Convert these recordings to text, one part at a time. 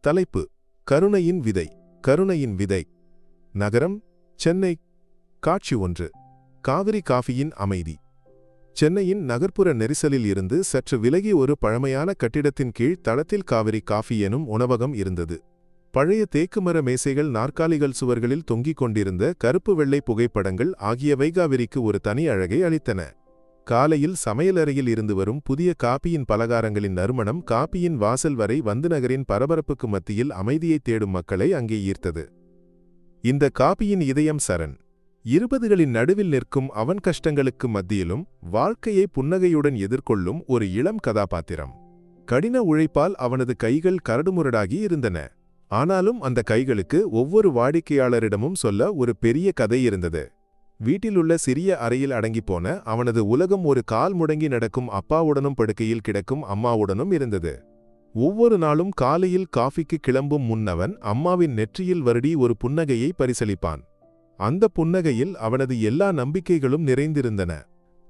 தலைப்பு: கருணையின் விதை. கருணையின் விதை. நகரம்: சென்னை. காட்சி 1. காவிரி காஃபியின் அமைதி. சென்னையின் நகர்ப்புற நெரிசலில் இருந்து சற்று விலகி ஒரு பழமையான கட்டிடத்தின் கீழ் தளத்தில் காவிரி காஃபி எனும் உணவகம் இருந்தது. பழைய தேக்குமர மேசைகள், நாற்காலிகள், சுவர்களில் தொங்கிக் கொண்டிருந்த கருப்பு வெள்ளை புகைப்படங்கள் ஆகியவை காவிரிக்கு ஒரு தனி அழகை அளித்தன. காலையில் சமையலறையில் இருந்து வரும் புதிய காபியின் பலகாரங்களின் நறுமணம் காபியின் வாசல் வரை வந்து நகரின் பரபரப்புக்கு மத்தியில் அமைதியை தேடும் மக்களை அங்கே ஈர்த்தது. இந்த காபியின் இதயம் சரண். 20களின் நடுவில் நிற்கும் அவன் கஷ்டங்களுக்கு மத்தியிலும் வாழ்க்கையை புன்னகையுடன் எதிர்கொள்ளும் ஒரு இளம் கதாபாத்திரம். கடின உழைப்பால் அவனது கைகள் கரடுமுரடாகி இருந்தன. ஆனாலும் அந்த கைகளுக்கு ஒவ்வொரு வாடிக்கையாளரிடமும் சொல்ல ஒரு பெரிய கதை இருந்தது. வீட்டிலுள்ள சிறிய அறையில் அடங்கிப்போன அவனது உலகம் ஒரு கால் முடங்கி நடக்கும் அப்பாவுடனும் படுக்கையில் கிடக்கும் அம்மாவுடனும் இருந்தது. ஒவ்வொரு நாளும் காலையில் காஃபிக்கு கிளம்பும் முன்னவன் அம்மாவின் நெற்றியில் வருடி ஒரு புன்னகையை பரிசளிப்பான். அந்த புன்னகையில் அவனது எல்லா நம்பிக்கைகளும் நிறைந்திருந்தன.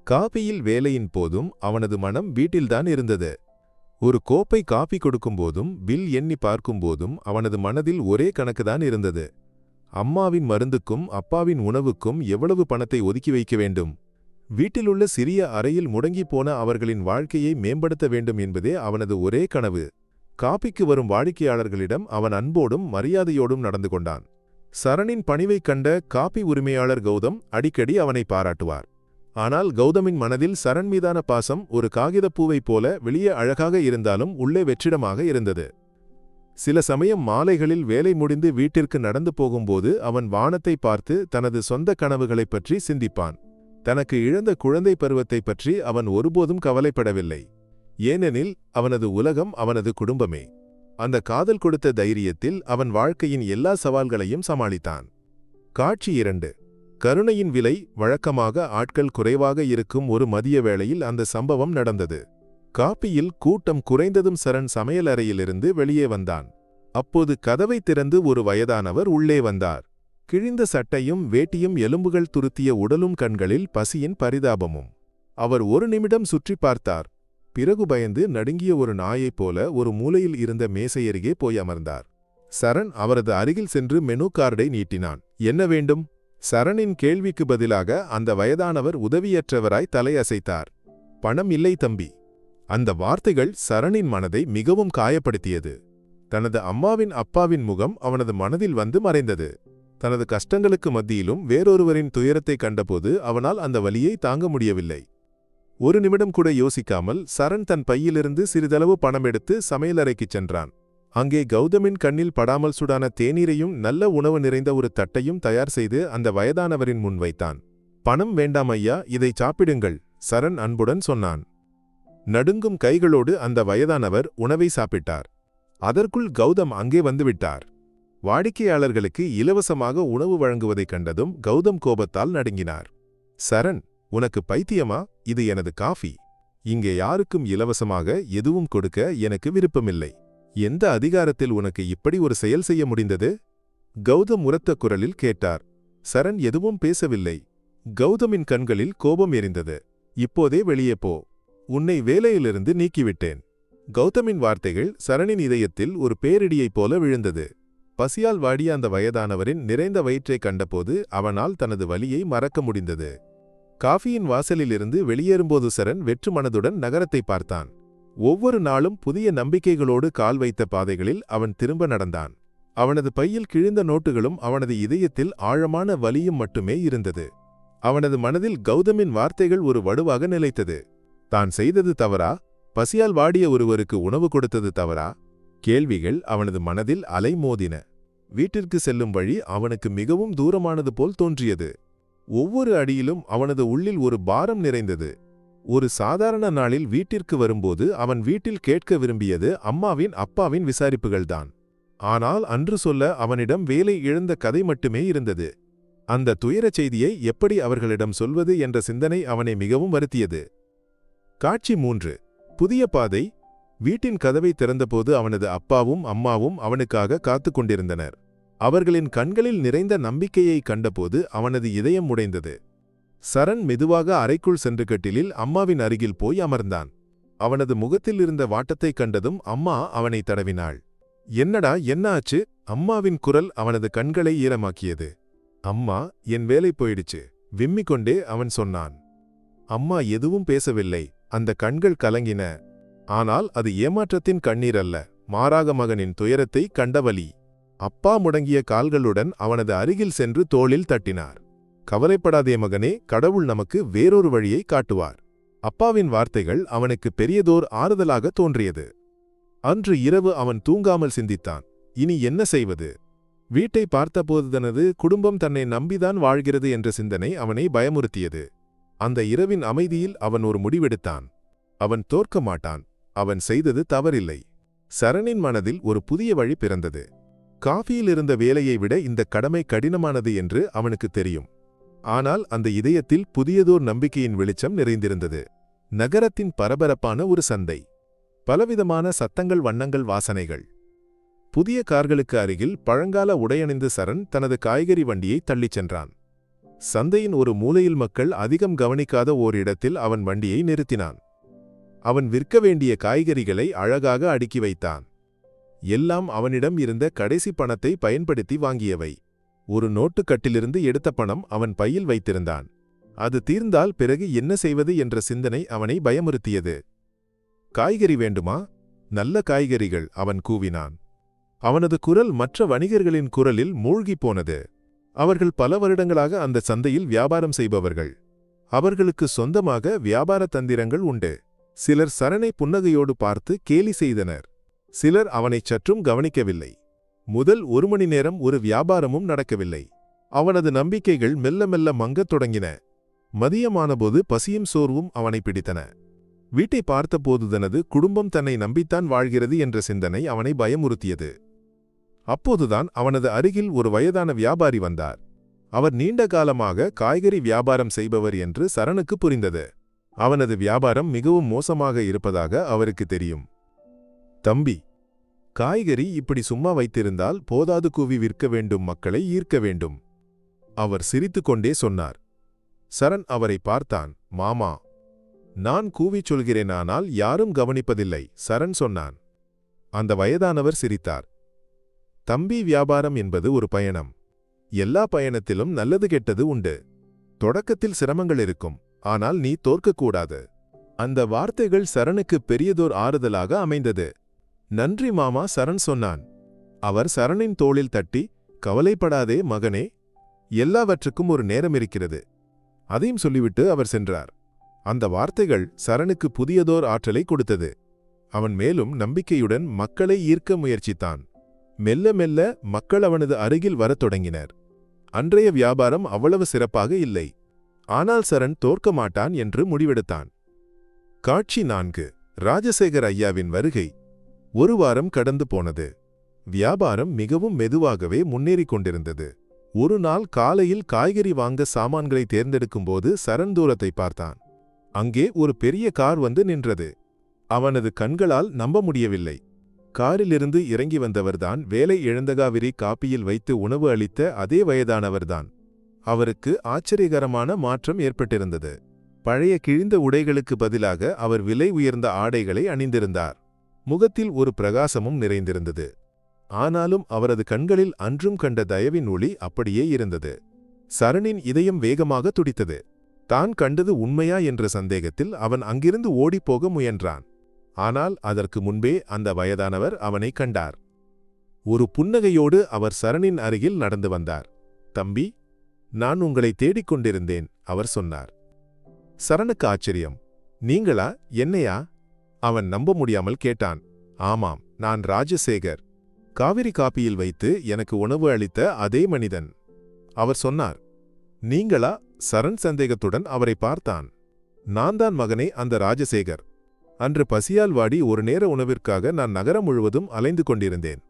காபியில் வேலையின் போதும் அவனது மனம் வீட்டில்தான் இருந்தது. ஒரு கோப்பை காபி கொடுக்கும்போதும் பில் எண்ணி பார்க்கும்போதும் அவனது மனதில் ஒரே கணக்குதான் இருந்தது. அம்மாவின் மருந்துக்கும் அப்பாவின் உணவுக்கும் எவ்வளவு பணத்தை ஒதுக்கி வைக்க வேண்டும்? வீட்டிலுள்ள சிறிய அறையில் முடங்கி போன அவர்களின் வாழ்க்கையை மேம்படுத்த வேண்டும் என்பதே அவனது ஒரே கனவு. காபிக்கு வரும் வாடிக்கையாளர்களிடம் அவன் அன்போடும் மரியாதையோடும் நடந்து கொண்டான். சரணின் பணிவைக் கண்ட காபி உரிமையாளர் கௌதம் அடிக்கடி அவனை பாராட்டுவார். ஆனால் கௌதமின் மனதில் சரண் மீதான பாசம் ஒரு காகிதப்பூவைப் போல வெளியே அழகாக இருந்தாலும் உள்ளே வெற்றிடமாக இருந்தது. சில சமயம் மாலைகளில் வேலை முடிந்து வீட்டிற்கு நடந்து போகும்போது அவன் வானத்தை பார்த்து தனது சொந்த கனவுகளைப் பற்றி சிந்திப்பான். தனக்கு இழந்த குழந்தை பருவத்தை பற்றி அவன் ஒருபோதும் கவலைப்படவில்லை. ஏனெனில் அவனது உலகம் அவனது குடும்பமே. அந்த காதல் கொடுத்த தைரியத்தில் அவன் வாழ்க்கையின் எல்லா சவால்களையும் சமாளித்தான். காட்சி 2. கருணையின் விலை. வழக்கமாக ஆட்கள் குறைவாக இருக்கும் ஒரு மதிய வேளையில் அந்த சம்பவம் நடந்தது. காபியில் கூட்டம் குறைந்ததும் சரண் சமையலறையிலிருந்து வெளியே வந்தான். அப்போது கதவை திறந்து ஒரு வயதானவர் உள்ளே வந்தார். கிழிந்த சட்டையும் வேட்டியும், எலும்புகள் துருத்திய உடலும், கண்களில் பசியின் பரிதாபமும். அவர் ஒரு நிமிடம் சுற்றி பார்த்தார். பிறகு பயந்து நடுங்கிய ஒரு நாயைப் போல ஒரு மூலையில் இருந்த மேசையருகே போய் அமர்ந்தார். சரண் அவரது அருகில் சென்று மெனு கார்டை நீட்டினான். என்ன வேண்டும்? சரணின் கேள்விக்கு பதிலாக அந்த வயதானவர் உதவியற்றவராய் தலையசைத்தார். பணம் இல்லை தம்பி. அந்த வார்த்தைகள் சரணின் மனதை மிகவும் காயப்படுத்தியது. தனது அம்மாவின் அப்பாவின் முகம் அவனது மனதில் வந்து மறைந்தது. தனது கஷ்டங்களுக்கு மத்தியிலும் வேறொருவரின் துயரத்தை கண்டபோது அவனால் அந்த வலியை தாங்க முடியவில்லை. ஒரு நிமிடம் கூட யோசிக்காமல் சரண் தன் பையிலிருந்து சிறிதளவு பணம் எடுத்து சமையலறைக்குச் சென்றான். அங்கே கௌதமின் கண்ணில் படாமல் சூடான தேநீரையும் நல்ல உணவு நிறைந்த ஒரு தட்டையும் தயார் செய்து அந்த வயதானவரின் முன் வைத்தான். பணம் வேண்டாம் ஐயா, இதை சாப்பிடுங்கள், சரண் அன்புடன் சொன்னான். நடுங்கும் கைகளோடு அந்த வயதானவர் உணவை சாப்பிட்டார். அதற்குள் கௌதம் அங்கே வந்துவிட்டார். வாடிக்கையாளர்களுக்கு இலவசமாக உணவு வழங்குவதைக் கண்டதும் கௌதம் கோபத்தால் நடுங்கினார். சரண், உனக்கு பைத்தியமா? இது எனது காஃபி. இங்கே யாருக்கும் இலவசமாக எதுவும் கொடுக்க எனக்கு விருப்பமில்லை. எந்த அதிகாரத்தில் உனக்கு இப்படி ஒரு செயல் செய்ய முடிந்தது? கௌதம் உரத்த குரலில் கேட்டார். சரண் எதுவும் பேசவில்லை. கௌதமின் கண்களில் கோபம் எரிந்தது. இப்போதே வெளியே போ. உன்னை வேலையிலிருந்து நீக்கிவிட்டேன். கௌதமின் வார்த்தைகள் சரணின் இதயத்தில் ஒரு பேரிடியைப் போல விழுந்தது. பசியால் வாடிய அந்த வயதானவரின் நிறைந்த வயிற்றைக் கண்டபோது அவனால் தனது வலியை மறக்க முடிந்தது. காஃபியின் வாசலிலிருந்து வெளியேறும்போது சரண் வெற்று மனதுடன் நகரத்தை பார்த்தான். ஒவ்வொரு நாளும் புதிய நம்பிக்கைகளோடு கால் வைத்த பாதைகளில் அவன் திரும்ப நடந்தான். அவனது பையில் கிழிந்த நோட்டுகளும் அவனது இதயத்தில் ஆழமான வலியும் மட்டுமே இருந்தது. அவனது மனதில் கௌதமின் வார்த்தைகள் ஒரு வடுவாக நிலைத்தது. தான் செய்தது தவறா? பசியால் வாடிய ஒருவருக்கு உணவு கொடுத்தது தவறா? கேள்விகள் அவனது மனதில் அலைமோதின. வீட்டிற்கு செல்லும் வழி அவனுக்கு மிகவும் தூரமானது போல் தோன்றியது. ஒவ்வொரு அடியிலும் அவனது உள்ளில் ஒரு பாரம் நிறைந்தது. ஒரு சாதாரண நாளில் வீட்டிற்கு வரும்போது அவன் வீட்டில் கேட்க விரும்பியது அம்மாவின் அப்பாவின் விசாரிப்புகள்தான். ஆனால் அன்று சொல்ல அவனிடம் வேலை இழந்த கதை மட்டுமே இருந்தது. அந்த துயரச் செய்தியை எப்படி அவர்களிடம் சொல்வது என்ற சிந்தனை அவனை மிகவும் வருத்தியது. காட்சி 3. புதிய பாதை. வீட்டின் கதவை திறந்தபோது அவனது அப்பாவும் அம்மாவும் அவனுக்காக காத்து கொண்டிருந்தனர். அவர்களின் கண்களில் நிறைந்த நம்பிக்கையை கண்டபோது அவனது இதயம் உடைந்தது. சரண் மெதுவாக அறைக்குள் சென்று கட்டிலில் அம்மாவின் அருகில் போய் அமர்ந்தான். அவனது முகத்தில் இருந்த வாட்டத்தைக் கண்டதும் அம்மா அவனை தடவினாள். என்னடா என்ன ஆச்சு? அம்மாவின் குரல் அவனது கண்களை ஈரமாக்கியது. அம்மா, என் வேலை போயிடுச்சு. விம்மிக்கொண்டே அவன் சொன்னான். அம்மா எதுவும் பேசவில்லை. அந்த கண்கள் கலங்கின. ஆனால் அது ஏமாற்றத்தின் கண்ணீர் அல்ல, மாறாக மகனின் துயரத்தை கண்ட வலி. அப்பா முடங்கிய கால்களுடன் அவனது அருகில் சென்று தோளில் தட்டினார். கவலைப்படாதே மகனே, கடவுள் நமக்கு வேறொரு வழியை காட்டுவார். அப்பாவின் வார்த்தைகள் அவனுக்கு பெரியதோர் ஆறுதலாக தோன்றியது. அன்று இரவு அவன் தூங்காமல் சிந்தித்தான். இனி என்ன செய்வது? வீட்டை பார்த்தபோது தனது குடும்பம் தன்னை நம்பிதான் வாழ்கிறது என்ற சிந்தனை அவனை பயமுறுத்தியது. அந்த இரவின் அமைதியில் அவன் ஒரு முடிவெடுத்தான். அவன் தோற்க மாட்டான். அவன் செய்தது தவறில்லை. சரணின் மனதில் ஒரு புதிய வழி பிறந்தது. காஃபியில் இருந்த வேலையை விட இந்த கடமை கடினமானது என்று அவனுக்கு தெரியும். ஆனால் அந்த இதயத்தில் புதியதோர் நம்பிக்கையின் வெளிச்சம் நிறைந்திருந்தது. நகரத்தின் பரபரப்பான ஒரு சந்தை. பலவிதமான சத்தங்கள், வண்ணங்கள், வாசனைகள். புதிய கார்களுக்கு அருகில் பழங்கால உடையணிந்து சரண் தனது காய்கறி வண்டியை தள்ளிச் சென்றான். சந்தையின் ஒரு மூலையில் மக்கள் அதிகம் கவனிக்காத ஓர் இடத்தில் அவன் வண்டியை நிறுத்தினான். அவன் விற்க வேண்டிய காய்கறிகளை அழகாக அடுக்கி வைத்தான். எல்லாம் அவனிடம் இருந்த கடைசி பணத்தை பயன்படுத்தி வாங்கியவை. ஒரு நோட்டுக்கட்டிலிருந்து எடுத்த பணம் அவன் பையில் வைத்திருந்தான். அது தீர்ந்தால் பிறகு என்ன செய்வது என்ற சிந்தனை அவனை பயமுறுத்தியது. காய்கறி வேண்டுமா? நல்ல காய்கறிகள், அவன் கூவினான். அவனது குரல் மற்ற வணிகர்களின் குரலில் மூழ்கிப் போனது. அவர்கள் பல வருடங்களாக அந்த சந்தையில் வியாபாரம் செய்பவர்கள். அவர்களுக்கு சொந்தமாக வியாபார தந்திரங்கள் உண்டு. சிலர் சரணை புன்னகையோடு பார்த்து கேலி செய்தனர். சிலர் அவனைச் சற்றும் கவனிக்கவில்லை. முதல் 1 மணி நேரம் ஒரு வியாபாரமும் நடக்கவில்லை. அவனது நம்பிக்கைகள் மெல்ல மெல்ல மங்கத் தொடங்கின. மதியமானபோது பசியும் சோர்வும் அவனை பிடித்தன. வீட்டை பார்த்தபோது தனது குடும்பம் தன்னை நம்பித்தான் வாழ்கிறது என்ற சிந்தனை அவனை பயமுறுத்தியது. அப்போதுதான் அவனது அருகில் ஒரு வயதான வியாபாரி வந்தார். அவர் நீண்ட காலமாக காய்கறி வியாபாரம் செய்பவர் என்று சரணுக்கு புரிந்தது. அவனது வியாபாரம் மிகவும் மோசமாக இருப்பதாக அவருக்கு தெரியும். தம்பி, காய்கறி இப்படி சும்மா வைத்திருந்தால் போதாது, கூவி விற்க வேண்டும், மக்களை ஈர்க்க வேண்டும். அவர் சிரித்துக்கொண்டே சொன்னார். சரண் அவரை பார்த்தான். மாமா, நான் கூவிச் சொல்கிறேனானால் யாரும் கவனிப்பதில்லை, சரண் சொன்னான். அந்த வயதானவர் சிரித்தார். தம்பி, வியாபாரம் என்பது ஒரு பயணம். எல்லா பயணத்திலும் நல்லது கெட்டது உண்டு. தொடக்கத்தில் சிரமங்கள் இருக்கும், ஆனால் நீ தோற்கக்கூடாது. அந்த வார்த்தைகள் சரணுக்கு பெரியதோர் ஆறுதலாக அமைந்தது. நன்றி மாமா, சரண் சொன்னான். அவர் சரணின் தோளில் தட்டி, கவலைப்படாதே மகனே, எல்லாவற்றுக்கும் ஒரு நேரம் இருக்கிறது, அதையும் சொல்லிவிட்டு அவர் சென்றார். அந்த வார்த்தைகள் சரணுக்கு புதியதோர் ஆற்றலை கொடுத்தது. அவன் மேலும் நம்பிக்கையுடன் மக்களை ஈர்க்க முயற்சித்தான். மெல்ல மெல்ல மக்கள் அவனது அருகில் வரத் தொடங்கினர். அன்றைய வியாபாரம் அவ்வளவு சிறப்பாக இல்லை. ஆனால் சரண் தோற்க மாட்டான் என்று முடிவெடுத்தான். காட்சி 4. ராஜசேகர் ஐயாவின் வருகை. 1 வாரம் கடந்து போனது. வியாபாரம் மிகவும் மெதுவாகவே முன்னேறிக் கொண்டிருந்தது. ஒரு நாள் காலையில் காய்கறி வாங்க சாமான்களை தேர்ந்தெடுக்கும்போது சரண் தூரத்தை பார்த்தான். அங்கே ஒரு பெரிய கார் வந்து நின்றது. அவனது கண்களால் நம்ப முடியவில்லை. காரிலிருந்து இறங்கி வந்தவர்தான் வேலை இழந்தகாவிரி காப்பியில் வைத்து உணவு அளித்த அதே வயதானவர்தான். அவருக்கு ஆச்சரியகரமான மாற்றம் ஏற்பட்டிருந்தது. பழைய கிழிந்த உடைகளுக்கு பதிலாக அவர் விலை உயர்ந்த ஆடைகளை அணிந்திருந்தார். முகத்தில் ஒரு பிரகாசமும் நிறைந்திருந்தது. ஆனாலும் அவரது கண்களில் அன்றும் கண்ட தயவின் ஒளி அப்படியே இருந்தது. சரணின் இதயம் வேகமாக துடித்தது. தான் கண்டது உண்மையா என்ற சந்தேகத்தில் அவன் அங்கிருந்து ஓடிப்போக முயன்றான். ஆனால் அதற்கு முன்பே அந்த வயதானவர் அவனை கண்டார். ஒரு புன்னகையோடு அவர் சரணின் அருகில் நடந்து வந்தார். தம்பி, நான் உங்களை தேடிக்கொண்டிருந்தேன், அவர் சொன்னார். சரணுக்கு ஆச்சரியம். நீங்களா? என்னையா? அவன் நம்ப முடியாமல் கேட்டான். ஆமாம், நான் ராஜசேகர். காவிரி காப்பியில் வைத்து எனக்கு உணவு அளித்த அதே மனிதன், அவர் சொன்னார். நீங்களா? சரண் சந்தேகத்துடன் அவரை பார்த்தான். நான் தான் மகனே, அந்த ராஜசேகர். அன்று பசியால் வாடி ஒரு நேர உணவிற்காக நான் நகரம் முழுவதும் அலைந்து கொண்டிருந்தேன்.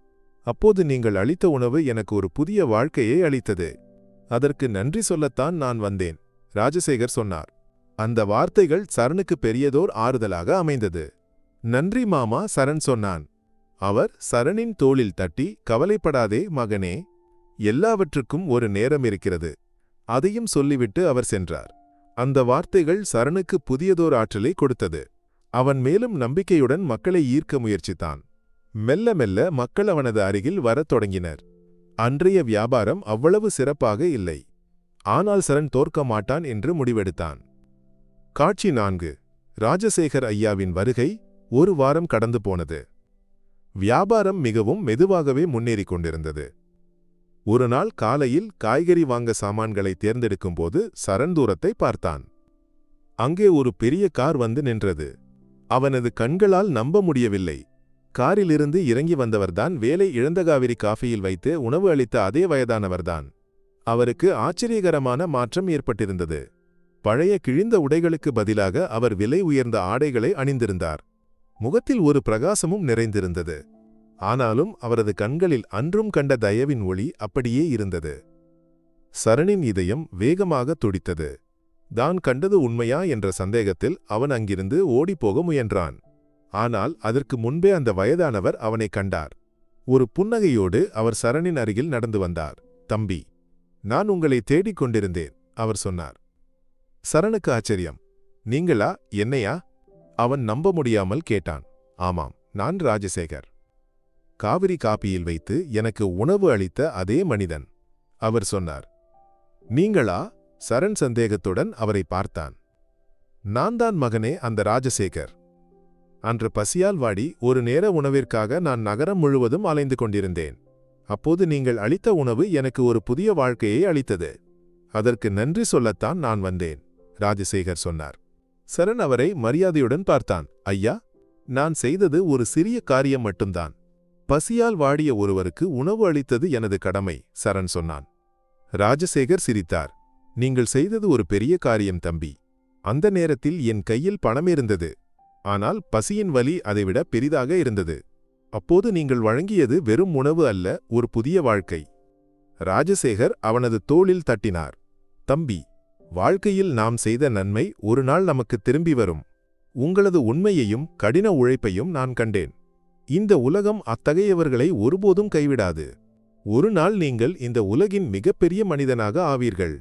அப்போது நீங்கள் அளித்த உணவு எனக்கு ஒரு புதிய வாழ்க்கையை அளித்தது. அதற்கு நன்றி சொல்லத்தான் நான் வந்தேன், ராஜசேகர் சொன்னார். அந்த வார்த்தைகள் சரணுக்கு பெரியதோர் ஆறுதலாக அமைந்தது. நன்றி மாமா, சரண் சொன்னான். அவர் சரணின் தோளில் தட்டி, கவலைப்படாதே மகனே, எல்லாவற்றுக்கும் ஒரு நேரம் இருக்கிறது, அதையும் சொல்லிவிட்டு அவர் சென்றார். அந்த வார்த்தைகள் சரணுக்கு புதியதோர் ஆற்றலை கொடுத்தது. அவன் மேலும் நம்பிக்கையுடன் மக்களை ஈர்க்க முயற்சித்தான். மெல்ல மெல்ல மக்கள் அவனது அருகில் வரத் தொடங்கினர். அன்றைய வியாபாரம் அவ்வளவு சிறப்பாக இல்லை. ஆனால் சரண் தோற்க மாட்டான் என்று முடிவெடுத்தான். காட்சி 4. ராஜசேகர் ஐயாவின் வருகை. ஒரு வாரம் கடந்து போனது. வியாபாரம் மிகவும் மெதுவாகவே முன்னேறிக் கொண்டிருந்தது. ஒரு நாள் காலையில் காய்கறி வாங்க சாமான்களை தேர்ந்தெடுக்கும்போது சரண் தூரத்தை பார்த்தான். அங்கே ஒரு பெரிய கார் வந்து நின்றது. அவனது கண்களால் நம்ப முடியவில்லை. காரிலிருந்து இறங்கி வந்தவர்தான் வேலை இழந்த காவிரி காஃபியில் வைத்து உணவு அளித்த அதே வயதானவர்தான். அவருக்கு ஆச்சரியகரமான மாற்றம் ஏற்பட்டிருந்தது. பழைய கிழிந்த உடைகளுக்கு பதிலாக அவர் விலை உயர்ந்த ஆடைகளை அணிந்திருந்தார். முகத்தில் ஒரு பிரகாசமும் நிறைந்திருந்தது. ஆனாலும் அவரது கண்களில் அன்றும் கண்ட தயவின் ஒளி அப்படியே இருந்தது. சரணின் இதயம் வேகமாக துடித்தது. தான் கண்டது உண்மையா என்ற சந்தேகத்தில் அவன் அங்கிருந்து ஓடிப்போக முயன்றான். ஆனால் அதற்கு முன்பே அந்த வயதானவர் அவனை கண்டார். ஒரு புன்னகையோடு அவர் சரணின் அருகில் நடந்து வந்தார். தம்பி, நான் உங்களை தேடிக் கொண்டிருந்தேன், அவர் சொன்னார். சரணுக்கு ஆச்சரியம். நீங்களா? என்னையா? அவன் நம்ப முடியாமல் கேட்டான். ஆமாம், நான் ராஜசேகர். காவிரி காப்பியில் வைத்து எனக்கு உணவு அளித்த அதே மனிதன், அவர் சொன்னார். நீங்களா? சரண் சந்தேகத்துடன் அவரை பார்த்தான். நான் தான் மகனே, அந்த ராஜசேகர். அன்று பசியால் வாடி ஒரு நேர உணவிற்காக நான் நகரம் முழுவதும் அலைந்து கொண்டிருந்தேன். அப்போது நீங்கள் அளித்த உணவு எனக்கு ஒரு புதிய வாழ்க்கையை அளித்தது. அதற்கு நன்றி சொல்லத்தான் நான் வந்தேன், ராஜசேகர் சொன்னார். சரண் அவரை மரியாதையுடன் பார்த்தான். ஐயா, நான் செய்தது ஒரு சிறிய காரியம் மட்டும்தான். பசியால் வாடிய ஒருவருக்கு உணவு அளித்தது எனது கடமை, சரண் சொன்னான். ராஜசேகர் சிரித்தார். நீங்கள் செய்தது ஒரு பெரிய காரியம் தம்பி. அந்த நேரத்தில் என் கையில் பணம் இருந்தது. ஆனால் பசியின் வலி அதைவிட பெரிதாக இருந்தது. அப்போது நீங்கள் வழங்கியது வெறும் உணவு அல்ல, ஒரு புதிய வாழ்க்கை. ராஜசேகர் அவனது தோளில் தட்டினார். தம்பி, வாழ்க்கையில் நாம் செய்த நன்மை ஒரு நாள் நமக்கு திரும்பி வரும். உங்களது உண்மையையும் கடின உழைப்பையும் நான் கண்டேன். இந்த உலகம் அத்தகையவர்களை ஒருபோதும் கைவிடாது. ஒரு நாள் நீங்கள் இந்த உலகின் மிகப்பெரிய மனிதனாக ஆவீர்கள்.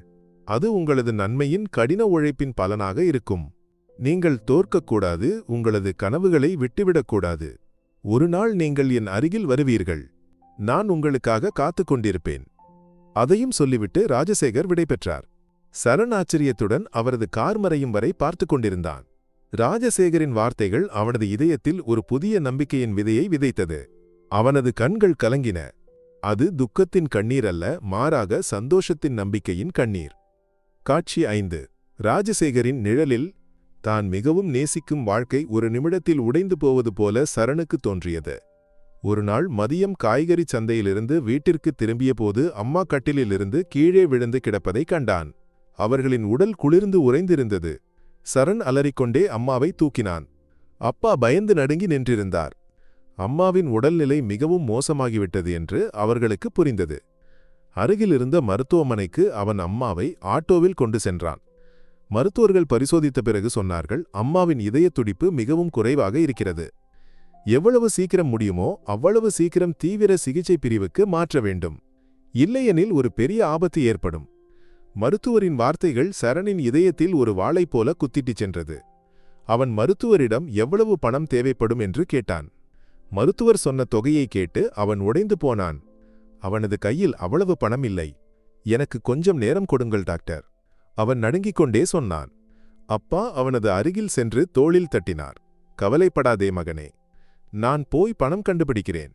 அது உங்களது நன்மையின் கடின உழைப்பின் பலனாக இருக்கும். நீங்கள் தோற்கக்கூடாது, உங்களது கனவுகளை விட்டுவிடக்கூடாது. ஒரு நாள் நீங்கள் என் அருகில் வருவீர்கள். நான் உங்களுக்காக காத்துக் கொண்டிருப்பேன். அதையும் சொல்லிவிட்டு ராஜசேகர் விடைபெற்றார். சரண் ஆச்சரியத்துடன் அவரது கார் மறையும் வரை பார்த்து கொண்டிருந்தான். ராஜசேகரின் வார்த்தைகள் அவனது இதயத்தில் ஒரு புதிய நம்பிக்கையின் விதையை விதைத்தது. அவனது கண்கள் கலங்கின. அது துக்கத்தின் கண்ணீர் அல்ல, மாறாக சந்தோஷத்தின் நம்பிக்கையின் கண்ணீர். காட்சி 5. ராஜசேகரின் நிழலில். தான் மிகவும் நேசிக்கும் வாழ்க்கை ஒரு நிமிடத்தில் உடைந்து போவது போல சரணுக்கு தோன்றியது. ஒரு நாள் மதியம் காய்கறி சந்தையிலிருந்து வீட்டிற்கு திரும்பிய போது அம்மா கட்டிலிலிருந்து கீழே விழுந்து கிடப்பதை கண்டான். அவர்களின் உடல் குளிர்ந்து உறைந்திருந்தது. சரண் அலறிக்கொண்டே அம்மாவை தூக்கினான். அப்பா பயந்து நடுங்கி நின்றிருந்தார். அம்மாவின் உடல்நிலை மிகவும் மோசமாகிவிட்டது என்று அவர்களுக்கு புரிந்தது. அருகிலிருந்த மருத்துவமனைக்கு அவன் அம்மாவை ஆட்டோவில் கொண்டு சென்றான். மருத்துவர்கள் பரிசோதித்த பிறகு சொன்னார்கள், அம்மாவின் இதயத் துடிப்பு மிகவும் குறைவாக இருக்கிறது. எவ்வளவு சீக்கிரம் முடியுமோ அவ்வளவு சீக்கிரம் தீவிர சிகிச்சை பிரிவுக்கு மாற்ற வேண்டும். இல்லையெனில் ஒரு பெரிய ஆபத்து ஏற்படும். மருத்துவரின் வார்த்தைகள் சரணின் இதயத்தில் ஒரு வாளை போல குத்திட்டுச் சென்றது. அவன் மருத்துவரிடம் எவ்வளவு பணம் தேவைப்படும் என்று கேட்டான். மருத்துவர் சொன்ன தொகையை கேட்டு அவன் உடைந்து போனான். அவனது கையில் அவ்வளவு பணம் இல்லை. எனக்கு கொஞ்சம் நேரம் கொடுங்கள் டாக்டர், அவன் நடுங்கிக் கொண்டே சொன்னான். அப்பா அவனது அருகில் சென்று தோளில் தட்டினார். கவலைப்படாதே மகனே, நான் போய் பணம் கண்டுபிடிக்கிறேன்.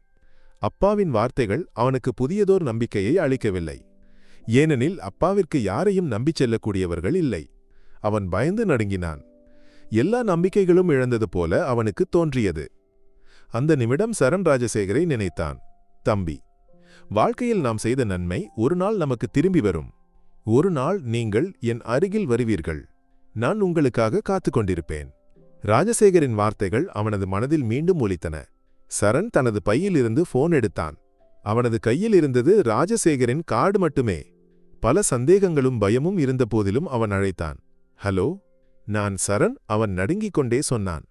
அப்பாவின் வார்த்தைகள் அவனுக்கு புதியதோர் நம்பிக்கையை அளிக்கவில்லை. ஏனெனில் அப்பாவிற்கு யாரையும் நம்பிச் செல்லக்கூடியவர்கள் இல்லை. அவன் பயந்து நடுங்கினான். எல்லா நம்பிக்கைகளும் இழந்தது போல அவனுக்கு தோன்றியது. அந்த நிமிடம் சரண் ராஜசேகரை நினைத்தான். தம்பி, வாழ்க்கையில் நாம் செய்த நன்மை ஒரு நாள் நமக்கு திரும்பி வரும். ஒரு நாள் நீங்கள் என் அருகில் வருவீர்கள். நான் உங்களுக்காக காத்துக் கொண்டிருப்பேன். ராஜசேகரின் வார்த்தைகள் அவனது மனதில் மீண்டும் ஒலித்தன. சரண் தனது பையிலிருந்து போன் எடுத்தான். அவனது கையில் இருந்தது ராஜசேகரின் கார்டு மட்டுமே. பல சந்தேகங்களும் பயமும் இருந்தபோதிலும் அவன் அழைத்தான். ஹலோ, நான் சரண், அவன் நடுங்கிக் கொண்டே சொன்னான்.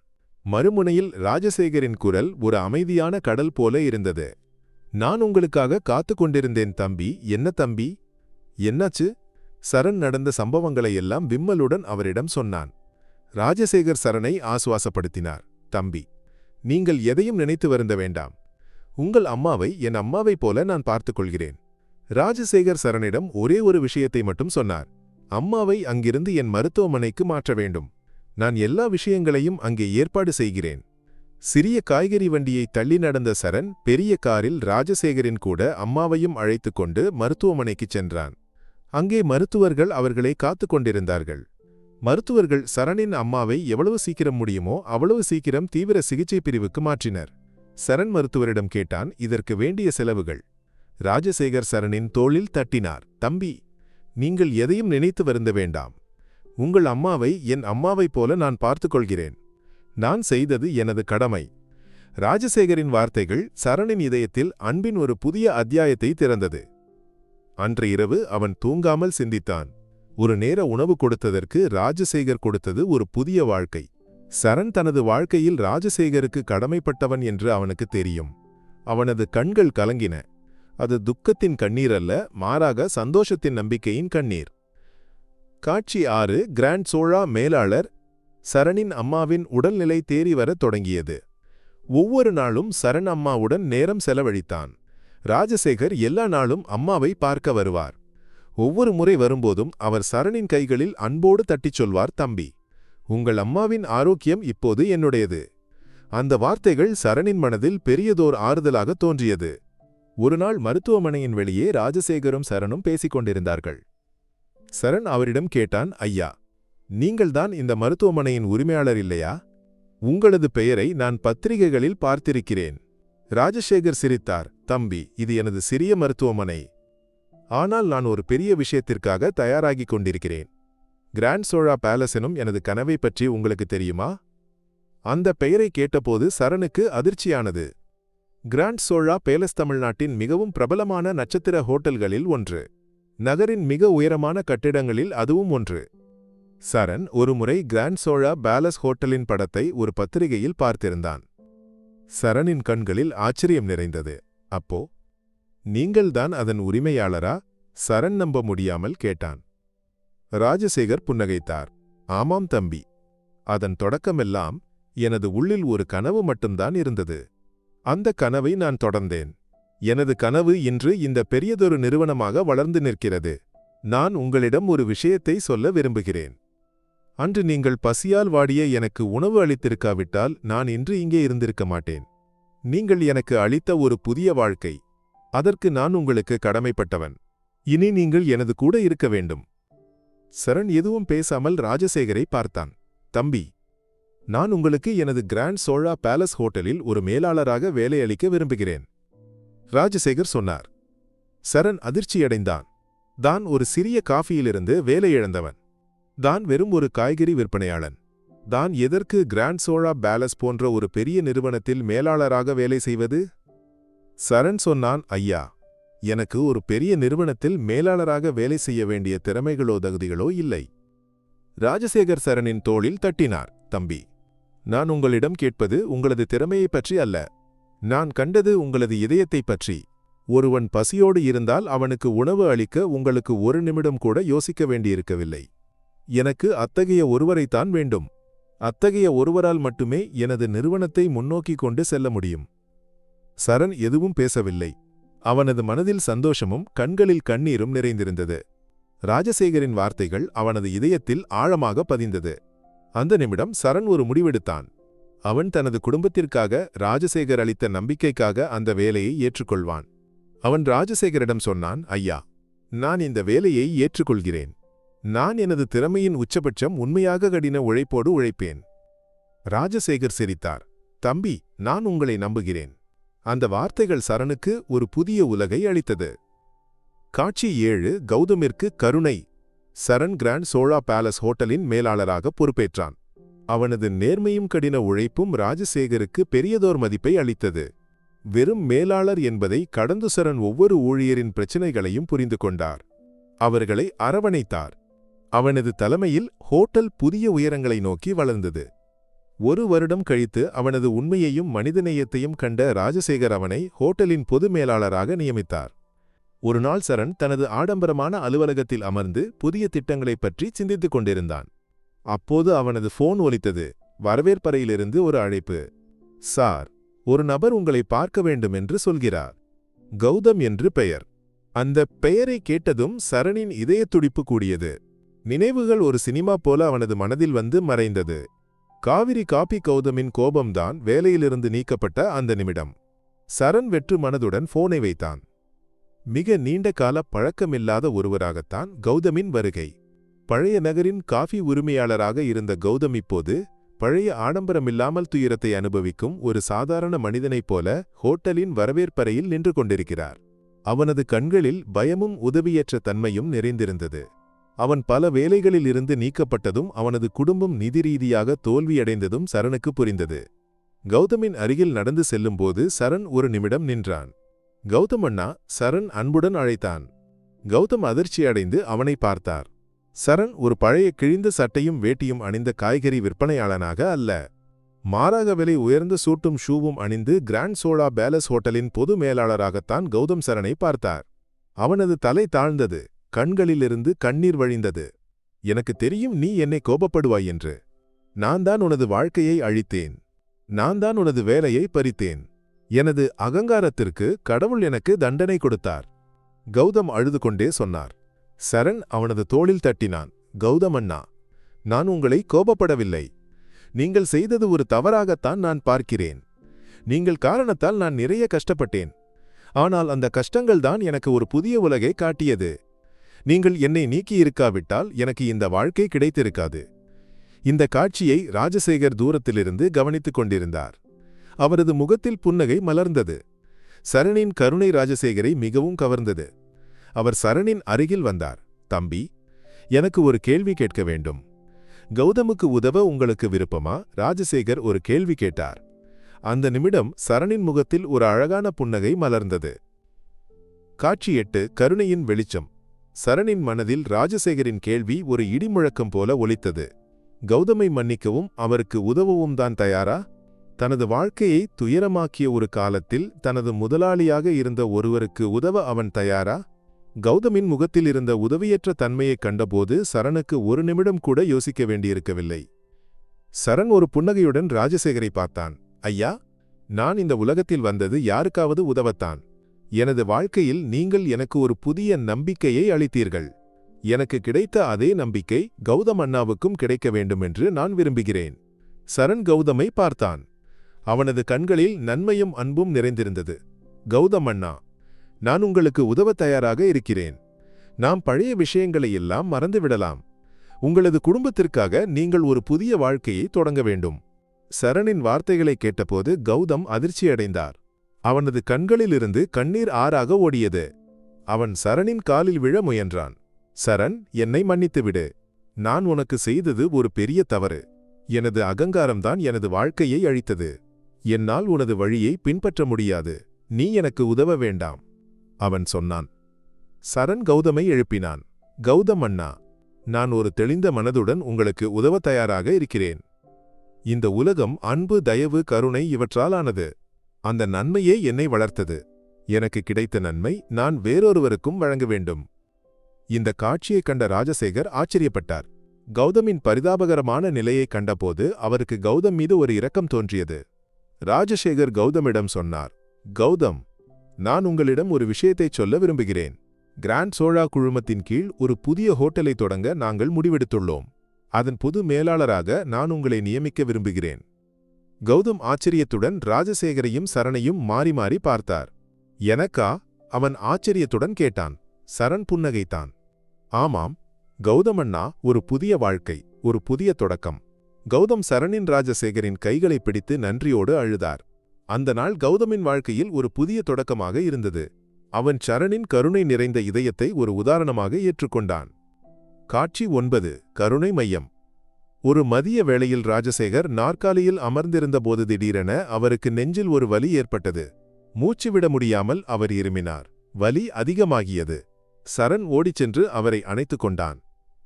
மறுமுனையில் ராஜசேகரின் குரல் ஒரு அமைதியான கடல் போல இருந்தது. நான் உங்களுக்காக காத்துக் கொண்டிருந்தேன் தம்பி. என்ன தம்பி, என்னாச்சு? சரண் நடந்த சம்பவங்களையெல்லாம் விம்மலுடன் அவரிடம் சொன்னான். ராஜசேகர் சரனை ஆசுவாசப்படுத்தினார். தம்பி, நீங்கள் எதையும் நினைத்து வருந்த வேண்டாம். உங்கள் அம்மாவை என் அம்மாவைப் போல நான் பார்த்துக் கொள்கிறேன். ராஜசேகர் சரணிடம் ஒரே ஒரு விஷயத்தை மட்டும் சொன்னார். அம்மாவை அங்கிருந்து என் மருத்துவமனைக்கு மாற்ற வேண்டும். நான் எல்லா விஷயங்களையும் அங்கே ஏற்பாடு செய்கிறேன். சிறிய காய்கறி வண்டியை தள்ளி நடந்த சரண் பெரிய காரில் ராஜசேகரின் கூட அம்மாவையும் அழைத்துக் கொண்டு மருத்துவமனைக்குச் சென்றான். அங்கே மருத்துவர்கள் அவர்களை காத்துக் கொண்டிருந்தார்கள். மருத்துவர்கள் சரணின் அம்மாவை எவ்வளவு சீக்கிரம் முடியுமோ அவ்வளவு சீக்கிரம் தீவிர சிகிச்சை பிரிவுக்கு மாற்றினர். சரண் மருத்துவரிடம் கேட்டான் இதற்கு வேண்டிய செலவுகள். ராஜசேகர் சரணின் தோளில் தட்டினார். தம்பி, நீங்கள் எதையும் நினைத்து வருந்த வேண்டாம். உங்கள் அம்மாவை என் அம்மாவைப் போல நான் பார்த்துக் கொள்கிறேன். நான் செய்தது எனது கடமை. ராஜசேகரின் வார்த்தைகள் சரணின் இதயத்தில் அன்பின் ஒரு புதிய அத்தியாயத்தை திறந்தது. அன்று இரவு அவன் தூங்காமல் சிந்தித்தான். ஒரு நேர உணவு கொடுத்ததற்கு ராஜசேகர் கொடுத்தது ஒரு புதிய வாழ்க்கை. சரண் தனது வாழ்க்கையில் ராஜசேகருக்கு கடமைப்பட்டவன் என்று அவனுக்கு தெரியும். அவனது கண்கள் கலங்கின. அது துக்கத்தின் கண்ணீர் அல்ல, மாறாக சந்தோஷத்தின் நம்பிக்கையின் கண்ணீர். காட்சி 6. கிராண்ட் சோழா மேலாளர். சரணின் அம்மாவின் உடல்நிலை தேறி வரத் தொடங்கியது. ஒவ்வொரு நாளும் சரண் அம்மாவுடன் நேரம் செலவழித்தான். ராஜசேகர் எல்லா நாளும் அம்மாவை பார்க்க வருவார். ஒவ்வொரு முறை வரும்போதும் அவர் சரணின் கைகளில் அன்போடு தட்டிச் சொல்வார், தம்பி, உங்கள் அம்மாவின் ஆரோக்கியம் இப்போது என்னுடையது. அந்த வார்த்தைகள் சரணின் மனதில் பெரியதோர் ஆறுதலாக தோன்றியது. ஒருநாள் மருத்துவமனையின் வெளியே ராஜசேகரும் சரணும் பேசிக் கொண்டிருந்தார்கள். சரண் அவரிடம் கேட்டான், ஐயா, நீங்கள்தான் இந்த மருத்துவமனையின் உரிமையாளர் இல்லையா? உங்களது பெயரை நான் பத்திரிகைகளில் பார்த்திருக்கிறேன். ராஜசேகர் சிரித்தார். தம்பி, இது எனது சிறிய மருத்துவமனை. ஆனால் நான் ஒரு பெரிய விஷயத்திற்காக தயாராகிக் கொண்டிருக்கிறேன். கிராண்ட் சோழா பேலஸ் எனும் எனது கனவை பற்றி உங்களுக்கு தெரியுமா? அந்த பெயரை கேட்டபோது சரணுக்கு அதிர்ச்சியானது. கிராண்ட் சோழா பேலஸ் தமிழ்நாட்டின் மிகவும் பிரபலமான நட்சத்திர ஹோட்டல்களில் ஒன்று. நகரின் மிக உயரமான கட்டிடங்களில் அதுவும் ஒன்று. சரண் ஒருமுறை கிராண்ட் சோழா பேலஸ் ஹோட்டலின் படத்தை ஒரு பத்திரிகையில் பார்த்திருந்தான். சரணின் கண்களில் ஆச்சரியம் நிறைந்தது. அப்போ, நீங்கள்தான் அதன் உரிமையாளரா? சரண் நம்ப முடியாமல் கேட்டான். ராஜசேகர் புன்னகைத்தார். ஆமாம் தம்பி. அதன் தொடக்கமெல்லாம் எனது உள்ளில் ஒரு கனவு மட்டும்தான் இருந்தது. அந்த கனவை நான் தொடர்ந்தேன். எனது கனவு இன்று இந்த பெரியதொரு நிறுவனமாக வளர்ந்து நிற்கிறது. நான் உங்களிடம் ஒரு விஷயத்தை சொல்ல விரும்புகிறேன். அன்று நீங்கள் பசியால் வாடிய எனக்கு உணவு அளித்திருக்காவிட்டால் நான் இன்று இங்கே இருந்திருக்க மாட்டேன். நீங்கள் எனக்கு அளித்த ஒரு புதிய வாழ்க்கை. அதற்கு நான் உங்களுக்கு கடமைப்பட்டவன். இனி நீங்கள் எனது கூட இருக்க வேண்டும். சரண் எதுவும் பேசாமல் ராஜசேகரை பார்த்தான். தம்பி, நான் உங்களுக்கு எனது கிராண்ட் சோழா பேலஸ் ஹோட்டலில் ஒரு மேலாளராக வேலையளிக்க விரும்புகிறேன். ராஜசேகர் சொன்னார். சரண் அதிர்ச்சியடைந்தான். தான் ஒரு சிறிய காஃபியிலிருந்து வேலை இழந்தவன். தான் வெறும் ஒரு காய்கறி விற்பனையாளன். தான் எதற்கு கிராண்ட் சோழா பேலஸ் போன்ற ஒரு பெரிய நிறுவனத்தில் மேலாளராக வேலை செய்வது? சரண் சொன்னான், ஐயா, எனக்கு ஒரு பெரிய நிறுவனத்தில் மேலாளராக வேலை செய்ய வேண்டிய திறமைகளோ தகுதிகளோ இல்லை. ராஜசேகர் சரணின் தோளில் தட்டினார். தம்பி, நான் உங்களிடம் கேட்பது உங்களது திறமையைப் பற்றி அல்ல. நான் கண்டது உங்களது இதயத்தைப் பற்றி. ஒருவன் பசியோடு இருந்தால் அவனுக்கு உணவு அளிக்க உங்களுக்கு ஒரு நிமிடம் கூட யோசிக்க வேண்டியிருக்கவில்லை. எனக்கு அத்தகைய ஒருவரைத்தான் வேண்டும். அத்தகைய ஒருவரால் மட்டுமே எனது நிறுவனத்தை முன்னோக்கி கொண்டு செல்ல முடியும். சரண் எதுவும் பேசவில்லை. அவனது மனதில் சந்தோஷமும் கண்களில் கண்ணீரும் நிறைந்திருந்தது. ராஜசேகரின் வார்த்தைகள் அவனது இதயத்தில் ஆழமாக பதிந்தது. அந்த நிமிடம் சரண் ஒரு முடிவெடுத்தான். அவன் தனது குடும்பத்திற்காக ராஜசேகர் அளித்த நம்பிக்கைக்காக அந்த வேலையை ஏற்றுக்கொள்வான். அவன் ராஜசேகரிடம் சொன்னான், ஐயா, நான் இந்த வேலையை ஏற்றுக்கொள்கிறேன். நான் எனது திறமையின் உச்சபட்சம் உண்மையாக கடின உழைப்போடு உழைப்பேன். ராஜசேகர் சிரித்தார். தம்பி, நான் உங்களை நம்புகிறேன். அந்த வார்த்தைகள் சரணுக்கு ஒரு புதிய உலகை அளித்தது. காட்சி 7. கௌதமிற்கு கருணை. சரண் கிராண்ட் சோழா பேலஸ் ஹோட்டலின் மேலாளராக பொறுப்பேற்றான். அவனது நேர்மையும் கடின உழைப்பும் ராஜசேகருக்கு பெரியதோர் மதிப்பை அளித்தது. வெறும் மேலாளர் என்பதை கடந்து சரண் ஒவ்வொரு ஊழியரின் பிரச்சினைகளையும் புரிந்து கொண்டார். அவர்களை அரவணைத்தார். அவனது தலைமையில் ஹோட்டல் புதிய உயரங்களை நோக்கி வளர்ந்தது. ஒரு வருடம் கழித்து அவனது உண்மையையும் மனிதநேயத்தையும் கண்ட ராஜசேகர் அவனை ஹோட்டலின் பொது மேலாளராக நியமித்தார். ஒருநாள் சரண் தனது ஆடம்பரமான அலுவலகத்தில் அமர்ந்து புதிய திட்டங்களைப் பற்றி சிந்தித்துக் கொண்டிருந்தான். அப்போது அவனது போன் ஒலித்தது. வரவேற்பறையிலிருந்து ஒரு அழைப்பு. சார், ஒரு நபர் உங்களை பார்க்க வேண்டும் என்று சொல்கிறார். கௌதம் என்று பெயர். அந்த பெயரை கேட்டதும் சரணின் இதய துடிப்பு கூடியது. நினைவுகள் ஒரு சினிமா போல அவனது மனதில் வந்து மறைந்தது. காவிரி காபி கௌதமின் கோபம்தான் வேலையிலிருந்து நீக்கப்பட்ட அந்த நிமிடம். சரண் வெற்று மனதுடன் போனை வைத்தான். மிக நீண்ட கால பழக்கமில்லாத ஒருவராகத்தான் கௌதமின் வருகை. பழைய நகரின் காஃபி உரிமையாளராக இருந்த கௌதம் இப்போது பழைய ஆடம்பரமில்லாமல் துயரத்தை அனுபவிக்கும் ஒரு சாதாரண மனிதனைப் போல ஹோட்டலின் வரவேற்பறையில் நின்று கொண்டிருக்கிறார். அவனது கண்களில் பயமும் உதவியற்ற தன்மையும் நிறைந்திருந்தது. அவன் பல வேலைகளில் இருந்து நீக்கப்பட்டதும் அவனது குடும்பம் நிதி ரீதியாக தோல்வியடைந்ததும் சரணுக்கு புரிந்தது. கௌதமின் அருகில் நடந்து செல்லும்போது சரண் ஒரு நிமிடம் நின்றான். கௌதம் அண்ணா, சரண் அன்புடன் அழைத்தான். கௌதம் அதிர்ச்சியடைந்து அவனை பார்த்தார். சரண் ஒரு பழைய கிழிந்த சட்டையும் வேட்டியும் அணிந்த காய்கறி விற்பனையாளனாக அல்ல. மாறாக விலை உயர்ந்த சூட்டும் ஷூவும் அணிந்து கிராண்ட் சோழா பேலஸ் ஹோட்டலின் பொது மேலாளராகத்தான் கௌதம் சரணை பார்த்தார். அவனது தலை தாழ்ந்தது. கண்களிலிருந்து கண்ணீர் வழிந்தது. எனக்கு தெரியும் நீ என்னை கோபப்படுவாய் என்று. நான் தான் உனது வாழ்க்கையை அழித்தேன். நான் தான் உனது வேலையை பறித்தேன். எனது அகங்காரத்திற்கு கடவுள் எனக்கு தண்டனை கொடுத்தார். கௌதம் அழுது கொண்டே சொன்னார். சரண் அவனது தோளில் தட்டினான். கௌதம் அண்ணா, நான் உங்களை கோபப்படவில்லை. நீங்கள் செய்தது ஒரு தவறாகத்தான் நான் பார்க்கிறேன். நீங்கள் காரணத்தால் நான் நிறைய கஷ்டப்பட்டேன். ஆனால் அந்த கஷ்டங்கள்தான் எனக்கு ஒரு புதிய உலகை காட்டியது. நீங்கள் என்னை நீக்கியிருக்காவிட்டால் எனக்கு இந்த வாழ்க்கை கிடைத்திருக்காது. இந்த காட்சியை ராஜசேகர் தூரத்திலிருந்து கவனித்துக் கொண்டிருந்தார். அவரது முகத்தில் புன்னகை மலர்ந்தது. சரணின் கருணை ராஜசேகரை மிகவும் கவர்ந்தது. அவர் சரணின் அருகில் வந்தார். தம்பி, எனக்கு ஒரு கேள்வி கேட்க வேண்டும். கௌதமுக்கு உதவ உங்களுக்கு விருப்பமா? ராஜசேகர் ஒரு கேள்வி கேட்டார். அந்த நிமிடம் சரணின் முகத்தில் ஒரு அழகான புன்னகை மலர்ந்தது. காட்சி 8. கருணையின் வெளிச்சம். சரணின் மனதில் ராஜசேகரின் கேள்வி ஒரு இடிமுழக்கம் போல ஒலித்தது. கௌதமை மன்னிக்கவும் அவருக்கு உதவவும் தான் தயாரா? தனது வாழ்க்கையை துயரமாக்கிய ஒரு காலத்தில் தனது முதலாளியாக இருந்த ஒருவருக்கு உதவ அவன் தயாரா? கௌதமின் முகத்தில் இருந்த உதவியற்ற தன்மையைக் கண்டபோது சரணுக்கு ஒரு நிமிடம் கூட யோசிக்க வேண்டியிருக்கவில்லை. சரண் ஒரு புன்னகையுடன் ராஜசேகரை பார்த்தான். ஐயா, நான் இந்த உலகத்தில் வந்தது யாருக்காவது உதவத்தான். எனது வாழ்க்கையில் நீங்கள் எனக்கு ஒரு புதிய நம்பிக்கையை அளித்தீர்கள். எனக்கு கிடைத்த அதே நம்பிக்கை கௌதம் அண்ணாவுக்கும் கிடைக்க வேண்டுமென்று நான் விரும்புகிறேன். சரண் கௌதமை பார்த்தான். அவனது கண்களில் நன்மையும் அன்பும் நிறைந்திருந்தது. கௌதம் அண்ணா, நான் உங்களுக்கு உதவ தயாராக இருக்கிறேன். நாம் பழைய விஷயங்களை எல்லாம் மறந்துவிடலாம். உங்களது குடும்பத்திற்காக நீங்கள் ஒரு புதிய வாழ்க்கையை தொடங்க வேண்டும். சரணின் வார்த்தைகளை கேட்டபோது கௌதம் அதிர்ச்சியடைந்தார். அவனது கண்களிலிருந்து கண்ணீர் ஆறாக ஓடியது. அவன் சரணின் காலில் விழ முயன்றான். சரண், என்னை மன்னித்துவிடு. நான் உனக்கு செய்தது ஒரு பெரிய தவறு. எனது அகங்காரம்தான் எனது வாழ்க்கையை அழித்தது. என்னால் உனது வழியை பின்பற்ற முடியாது. நீ எனக்கு உதவ வேண்டாம், அவன் சொன்னான். சரண் கௌதமை எழுப்பினான். கௌதம் அண்ணா, நான் ஒரு தெளிந்த மனதுடன் உங்களுக்கு உதவ தயாராக இருக்கிறேன். இந்த உலகம் அன்பு, தயவு, கருணை இவற்றால் ஆனது. அந்த நன்மையே என்னை வளர்த்தது. எனக்கு கிடைத்த நன்மை நான் வேறொருவருக்கும் வழங்க வேண்டும். இந்த காட்சியைக் கண்ட ராஜசேகர் ஆச்சரியப்பட்டார். கௌதமின் பரிதாபகரமான நிலையைக் கண்டபோது அவருக்கு கௌதம் மீது ஒரு இரக்கம் தோன்றியது. ராஜசேகர் கௌதமிடம் சொன்னார். கௌதம், நான் உங்களிடம் ஒரு விஷயத்தைச் சொல்ல விரும்புகிறேன். கிராண்ட் சோழா குழுமத்தின் கீழ் ஒரு புதிய ஹோட்டலை தொடங்க நாங்கள் முடிவெடுத்துள்ளோம். அதன் பொது மேலாளராக நான் உங்களை நியமிக்க விரும்புகிறேன். கௌதம் ஆச்சரியத்துடன் ராஜசேகரையும் சரணையும் மாறி மாறி பார்த்தார். எனக்கா? அவன் ஆச்சரியத்துடன் கேட்டான். சரண் புன்னகைத்தான். ஆமாம் கௌதம் அண்ணா, ஒரு புதிய வாழ்க்கை, ஒரு புதிய தொடக்கம். கௌதம் சரணின் ராஜசேகரின் கைகளை பிடித்து நன்றியோடு அழுதார். அந்த நாள் கௌதமின் வாழ்க்கையில் ஒரு புதிய தொடக்கமாக இருந்தது. அவன் சரணின் கருணை நிறைந்த இதயத்தை ஒரு உதாரணமாக ஏற்றுக்கொண்டான். காட்சி 9. கருணை மையம். ஒரு மதிய வேளையில் ராஜசேகர் நாற்காலியில் அமர்ந்திருந்தபோது திடீரென அவருக்கு நெஞ்சில் ஒரு வலி ஏற்பட்டது. மூச்சுவிட முடியாமல் அவர் இருமினார். வலி அதிகமாகியது. சரண் ஓடிச் சென்று அவரை அணைத்துக் கொண்டான்.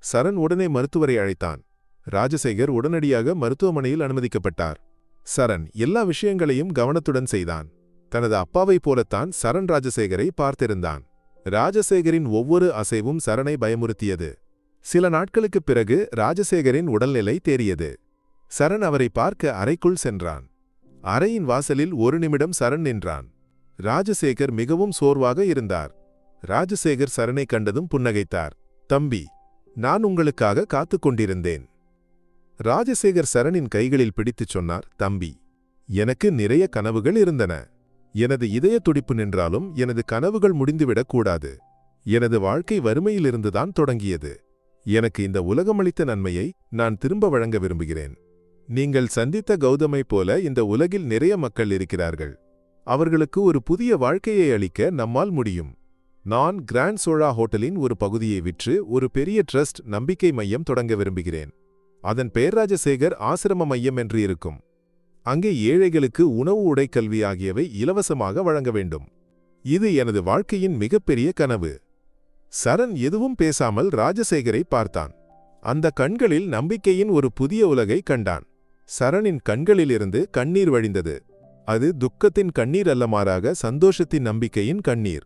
சரண் உடனே மருத்துவரை அழைத்தான். ராஜசேகர் உடனடியாக மருத்துவமனையில் அனுமதிக்கப்பட்டார். சரண் எல்லா விஷயங்களையும் கவனத்துடன் செய்தான். தனது அப்பாவைப் போலத்தான் சரண் ராஜசேகரை பார்த்திருந்தான். ராஜசேகரின் ஒவ்வொரு அசைவும் சரணை பயமுறுத்தியது. சில நாட்களுக்குப் பிறகு ராஜசேகரின் உடல்நிலை தேறியது. சரண் அவரை பார்க்க அறைக்குள் சென்றான். அறையின் வாசலில் ஒரு நிமிடம் சரண் நின்றான். ராஜசேகர் மிகவும் சோர்வாக இருந்தார். ராஜசேகர் சரனை கண்டதும் புன்னகைத்தார். தம்பி, நான் உங்களுக்காக காத்துக் கொண்டிருந்தேன். ராஜசேகர் சரணின் கைகளில் பிடித்துச் சொன்னார். தம்பி, எனக்கு நிறைய கனவுகள் இருந்தன. எனது இதய துடிப்பு நின்றாலும் எனது கனவுகள் முடிந்துவிடக் கூடாது. எனது வாழ்க்கை வறுமையிலிருந்துதான் தொடங்கியது. எனக்கு இந்த உலகமளித்த நன்மையை நான் திரும்ப வழங்க விரும்புகிறேன். நீங்கள் சந்தித்த கௌதமை போல இந்த உலகில் நிறைய மக்கள் இருக்கிறார்கள். அவர்களுக்கு ஒரு புதிய வாழ்க்கையை அளிக்க நம்மால் முடியும். நான் கிராண்ட் சோழா ஹோட்டலின் ஒரு பகுதியை விற்று ஒரு பெரிய ட்ரஸ்ட் நம்பிக்கை மையம் தொடங்க விரும்புகிறேன். அதன் பெயர் ராஜசேகர் ஆசிரம மையம் என்று இருக்கும். அங்கே ஏழைகளுக்கு உணவு, உடைக்கல்வி ஆகியவை இலவசமாக வழங்க வேண்டும். இது எனது வாழ்க்கையின் மிகப்பெரிய கனவு. சரண் எதுவும் பேசாமல் ராஜசேகரை பார்த்தான். அந்த கண்களில் நம்பிக்கையின் ஒரு புதிய உலகை கண்டான். சரணின் கண்களிலிருந்து கண்ணீர் வழிந்தது. அது துக்கத்தின் கண்ணீர் அல்ல, மாறாக சந்தோஷத்தின் நம்பிக்கையின் கண்ணீர்.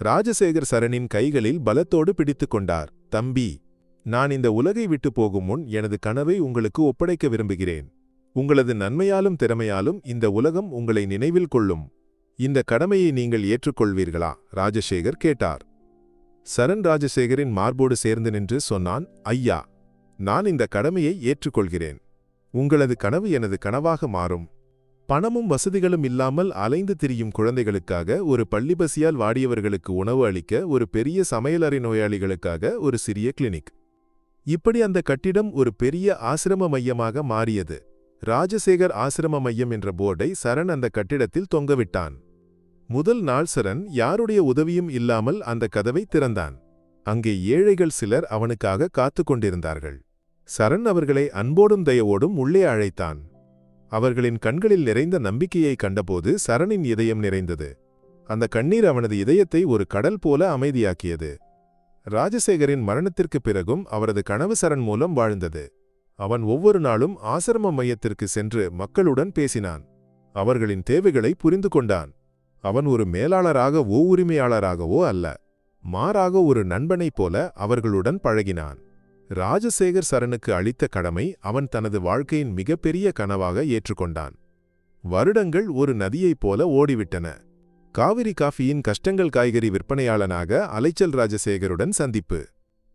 ராஜசேகர் சரணின் கைகளில் பலத்தோடு பிடித்துக் கொண்டார். தம்பி, நான் இந்த உலகை விட்டு போகும் முன் எனது கனவை உங்களுக்கு ஒப்படைக்க விரும்புகிறேன். உங்களது நன்மையாலும் திறமையாலும் இந்த உலகம் உங்களை நினைவில் கொள்ளும். இந்த கடமையை நீங்கள் ஏற்றுக்கொள்வீர்களா? ராஜசேகர் கேட்டார். சரண் ராஜசேகரின் மார்போடு சேர்ந்து நின்று சொன்னான். ஐயா, நான் இந்த கடமையை ஏற்றுக்கொள்கிறேன். உங்களது கனவு எனது கனவாக மாறும். பணமும் வசதிகளும் இல்லாமல் அலைந்து திரியும் குழந்தைகளுக்காக ஒரு பள்ளிபசியால் வாடியவர்களுக்கு உணவு அளிக்க ஒரு பெரிய சமையலறை நோயாளிகளுக்காக ஒரு சிறிய கிளினிக். இப்படி அந்த கட்டிடம் ஒரு பெரிய ஆசிரம மையமாக மாறியது. ராஜசேகர் ஆசிரம மையம் என்ற போர்டை சரண் அந்த கட்டிடத்தில் தொங்கவிட்டான். முதல் நாள் சரண் யாருடைய உதவியும் இல்லாமல் அந்த கதவை திறந்தான். அங்கே ஏழைகள் சிலர் அவனுக்காக காத்து கொண்டிருந்தார்கள். சரண் அவர்களை அன்போடும் தயவோடும் உள்ளே அழைத்தான். அவர்களின் கண்களில் நிறைந்த நம்பிக்கையை கண்டபோது சரணின் இதயம் நிறைந்தது. அந்த கண்ணீர் அவனது இதயத்தை ஒரு கடல் போல அமைதியாக்கியது. ராஜசேகரின் மரணத்திற்குப் பிறகும் அவரது கனவு சரண் மூலம் வாழ்ந்தது. அவன் ஒவ்வொரு நாளும் ஆசிரம மையத்திற்கு சென்று மக்களுடன் பேசினான். அவர்களின் தேவைகளை புரிந்து கொண்டான். அவன் ஒரு மேலாளராகவோ உரிமையாளராகவோ அல்ல, மாறாக ஒரு நண்பனைப் போல அவர்களுடன் பழகினான். ராஜசேகர் சரணுக்கு அளித்த கடமை அவன் தனது வாழ்க்கையின் மிகப்பெரிய கனவாக ஏற்றுக்கொண்டான். வருடங்கள் ஒரு நதியைப் போல ஓடிவிட்டன. காவிரி காஃபியின் கஷ்டங்கள் காய்கறி விற்பனையாளனாக அலைச்சல் ராஜசேகருடன் சந்திப்பு.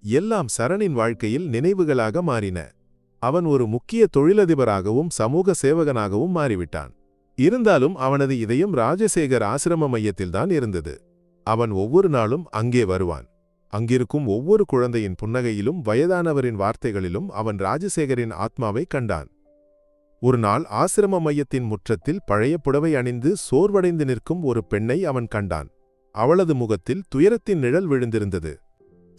எல்லாம் சரணின் வாழ்க்கையில் நினைவுகளாக மாறின. அவன் ஒரு முக்கிய தொழிலதிபராகவும் சமூக சேவகனாகவும் மாறிவிட்டான். இருந்தாலும் அவனது இதயம் ராஜசேகர் ஆசிரம மையத்தில்தான் இருந்தது. அவன் ஒவ்வொரு நாளும் அங்கே வருவான். அங்கிருக்கும் ஒவ்வொரு குழந்தையின் புன்னகையிலும் வயதானவரின் வார்த்தைகளிலும் அவன் ராஜசேகரின் ஆத்மாவை கண்டான். ஒரு நாள் ஆசிரம மையத்தின் முற்றத்தில் பழைய புடவை அணிந்து சோர்வடைந்து நிற்கும் ஒரு பெண்ணை அவன் கண்டான். அவளது முகத்தில் துயரத்தின் நிழல் விழுந்திருந்தது.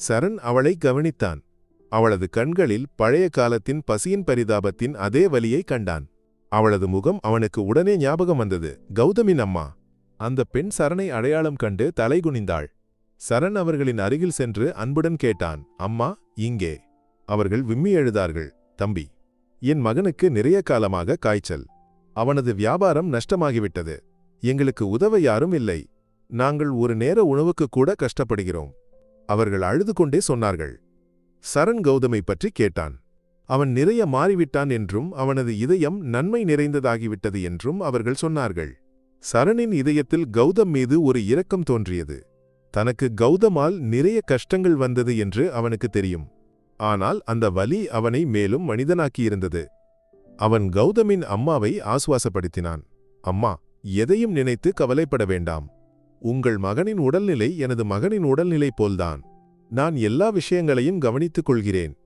சரண் அவளை கவனித்தான். அவளது கண்களில் பழைய காலத்தின் பசியின் பரிதாபத்தின் அதே வலியை கண்டான். அவளது முகம் அவனுக்கு உடனே ஞாபகம் வந்தது. கௌதமின் அம்மா. அந்த பெண் சரணை அடையாளம் கண்டு தலைகுனிந்தாள். சரண் அவர்களின் அருகில் சென்று அன்புடன் கேட்டான். அம்மா, இங்கே. அவர்கள் விம்மி எழுதார்கள். தம்பி, என் மகனுக்கு நிறைய காலமாக காய்ச்சல். அவனது வியாபாரம் நஷ்டமாகிவிட்டது. எங்களுக்கு உதவ யாரும் இல்லை. நாங்கள் ஒரு நேர உணவுக்கு கூட கஷ்டப்படுகிறோம். அவர்கள் அழுது கொண்டே சொன்னார்கள். சரண் கௌதமை பற்றி கேட்டான். அவன் நிறைய மாறிவிட்டான் என்றும் அவனது இதயம் நன்மை நிறைந்ததாகிவிட்டது என்றும் அவர்கள் சொன்னார்கள். சரணின் இதயத்தில் கௌதம் மீது ஒரு இரக்கம் தோன்றியது. தனக்கு கௌதமால் நிறைய கஷ்டங்கள் வந்தது என்று அவனுக்கு தெரியும். ஆனால் அந்த வலி அவனை மேலும் மனிதனாக்கியிருந்தது. அவன் கௌதமின் அம்மாவை ஆசுவாசப்படுத்தினான். அம்மா, எதையும் நினைத்து கவலைப்பட வேண்டாம். உங்கள் மகனின் உடல்நிலை எனது மகனின் உடல்நிலை போல்தான். நான் எல்லா விஷயங்களையும் கவனித்துக் கொள்கிறேன்.